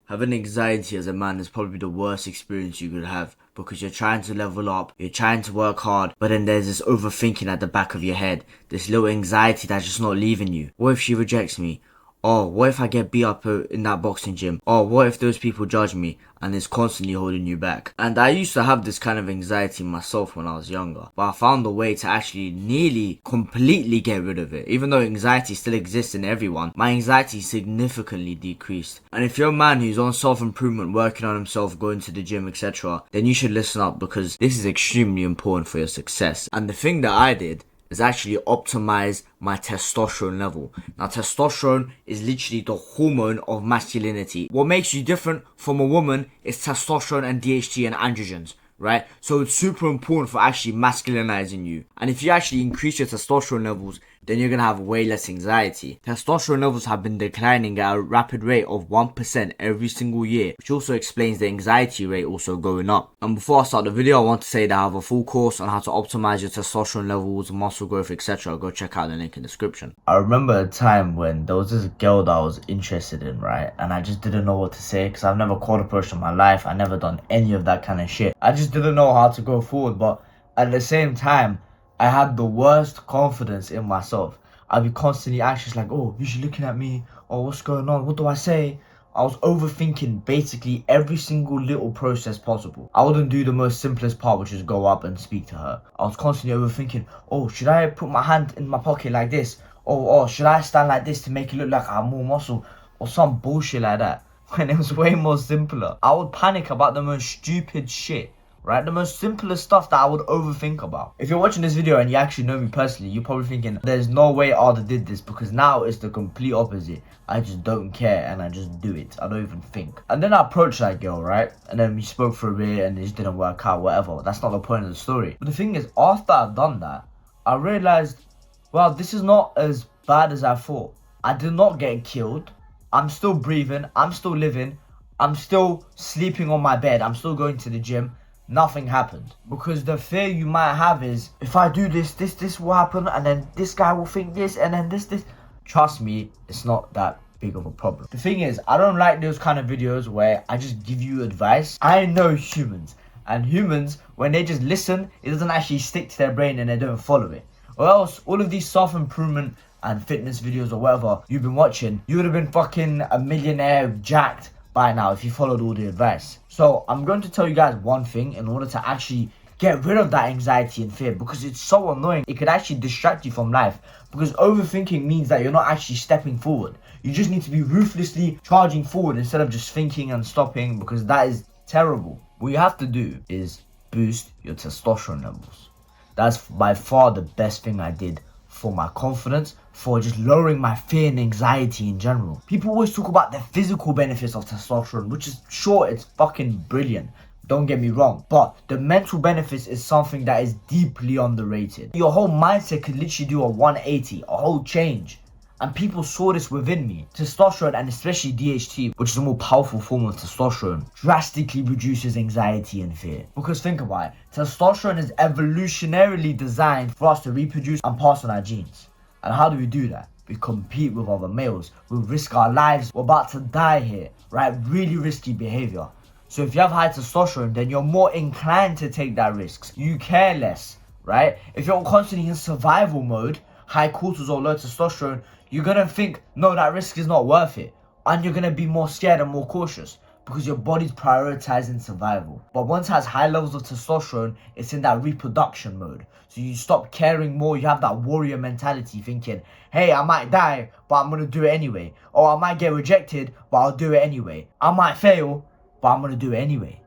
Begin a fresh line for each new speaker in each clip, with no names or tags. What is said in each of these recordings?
Having anxiety as a man is probably the worst experience you could have because you're trying to level up, you're trying to work hard, but then there's this overthinking at the back of your head, this little anxiety that's just not leaving you. What if she rejects me? Oh, what if I get beat up in that boxing gym? Oh, what if those people judge me? And it's constantly holding you back. And I used to have this kind of anxiety myself when I was younger, but I found a way to actually nearly completely get rid of it. Even though anxiety still exists in everyone, my anxiety significantly decreased. And if you're a man who's on self-improvement, working on himself, going to the gym, etc., then you should listen up because this is extremely important for your success. And the thing that I did is actually optimize my testosterone level. Now, testosterone is literally the hormone of masculinity. What makes you different from a woman is testosterone and DHT and androgens, right? So it's super important for actually masculinizing you. And if you actually increase your testosterone levels, then you're gonna have way less anxiety. Testosterone levels have been declining at a rapid rate of 1% every single year, which also explains the anxiety rate also going up. And before I start the video, I want to say that I have a full course on how to optimize your testosterone levels, muscle growth, etc. Go check out the link in the description. I remember a time when there was this girl that I was interested in, right? And I just didn't know what to say because I've never called a person in my life. I never done any of that kind of shit. I just didn't know how to go forward, but at the same time, I had the worst confidence in myself. I'd be constantly anxious, like, oh, is she looking at me? Oh, what's going on? What do I say? I was overthinking basically every single little process possible. I wouldn't do the most simplest part, which is go up and speak to her. I was constantly overthinking, oh, should I put my hand in my pocket like this? Oh, should I stand like this to make it look like I have more muscle? Or some bullshit like that. When it was way more simpler. I would panic about the most stupid shit. Right? The most simplest stuff that I would overthink about. If you're watching this video and you actually know me personally, you're probably thinking, there's no way Arda did this, because now it's the complete opposite. I just don't care and I just do it. I don't even think. And then I approached that girl, right? And then we spoke for a bit and it just didn't work out, whatever. That's not the point of the story. But the thing is, after I've done that, I realized, well, this is not as bad as I thought. I did not get killed. I'm still breathing. I'm still living. I'm still sleeping on my bed. I'm still going to the gym. Nothing happened. Because the fear you might have is, if I do this will happen, and then this guy will think this, and then this. Trust me, it's not that big of a problem. The thing is, I don't like those kind of videos where I just give you advice. I know humans, and humans, when they just listen, it doesn't actually stick to their brain and they don't follow it. Or else, all of these self-improvement and fitness videos or whatever you've been watching, you would have been fucking a millionaire, jacked by now if you followed all the advice. So I'm going to tell you guys one thing in order to actually get rid of that anxiety and fear, because it's so annoying. It could actually distract you from life, because overthinking means that you're not actually stepping forward. You just need to be ruthlessly charging forward instead of just thinking and stopping, because that is terrible. What you have to do is boost your testosterone levels. That's by far the best thing I did for my confidence, for just lowering my fear and anxiety in general. People always talk about the physical benefits of testosterone, which is sure, it's fucking brilliant. Don't get me wrong. But the mental benefits is something that is deeply underrated. Your whole mindset could literally do a 180, a whole change. And people saw this within me. Testosterone, and especially DHT, which is a more powerful form of testosterone, drastically reduces anxiety and fear. Because think about it, testosterone is evolutionarily designed for us to reproduce and pass on our genes. And how do we do that? We compete with other males. We risk our lives. We're about to die here, right? Really risky behavior. So if you have high testosterone, then you're more inclined to take that risk. You care less, right? If you're constantly in survival mode, high cortisol, low testosterone, you're gonna think, no, that risk is not worth it. And you're gonna be more scared and more cautious because your body's prioritizing survival. But once it has high levels of testosterone, it's in that reproduction mode. So you stop caring more. You have that warrior mentality, thinking, hey, I might die, but I'm gonna do it anyway. Or I might get rejected, but I'll do it anyway. I might fail, but I'm gonna do it anyway.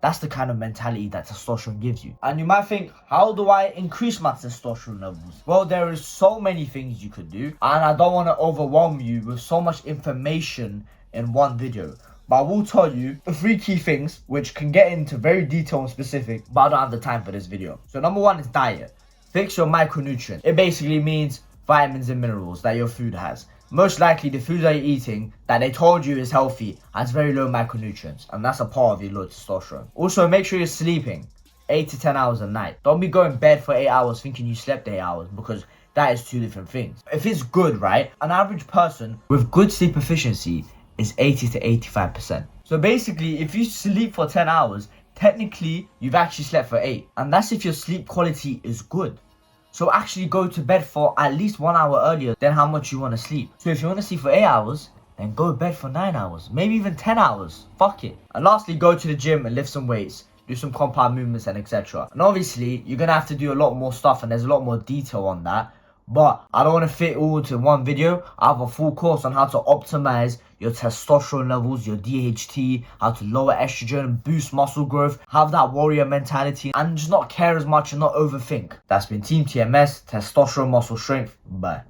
That's the kind of mentality that testosterone gives you. And you might think, how do I increase my testosterone levels? Well, there is so many things you could do, and I don't want to overwhelm you with so much information in one video. But I will tell you the 3 key things, which can get into very detailed and specific, but I don't have the time for this video. So number 1 is diet. Fix your micronutrients. It basically means vitamins and minerals that your food has. Most likely the food that you're eating that they told you is healthy has very low micronutrients, and that's a part of your low testosterone. Also, make sure you're sleeping 8 to 10 hours a night. Don't be going to bed for 8 hours thinking you slept 8 hours, because that is 2 different things. If it's good, right, an average person with good sleep efficiency is 80 to 85%. So
So basically, if you sleep for 10 hours, technically you've actually slept for 8. And that's if your sleep quality is good. So actually go to bed for at least 1 hour earlier than how much you want to sleep. So if you want to sleep for 8 hours, then go to bed for 9 hours, maybe even 10 hours. Fuck it. And lastly, go to the gym and lift some weights, do some compound movements and etc. And obviously, you're gonna have to do a lot more stuff, and there's a lot more detail on that. But I don't want to fit all into one video. I have a full course on how to optimize your testosterone levels, your DHT, how to lower estrogen, boost muscle growth, have that warrior mentality, and just not care as much and not overthink. That's been Team TMS, Testosterone Muscle Strength. Bye.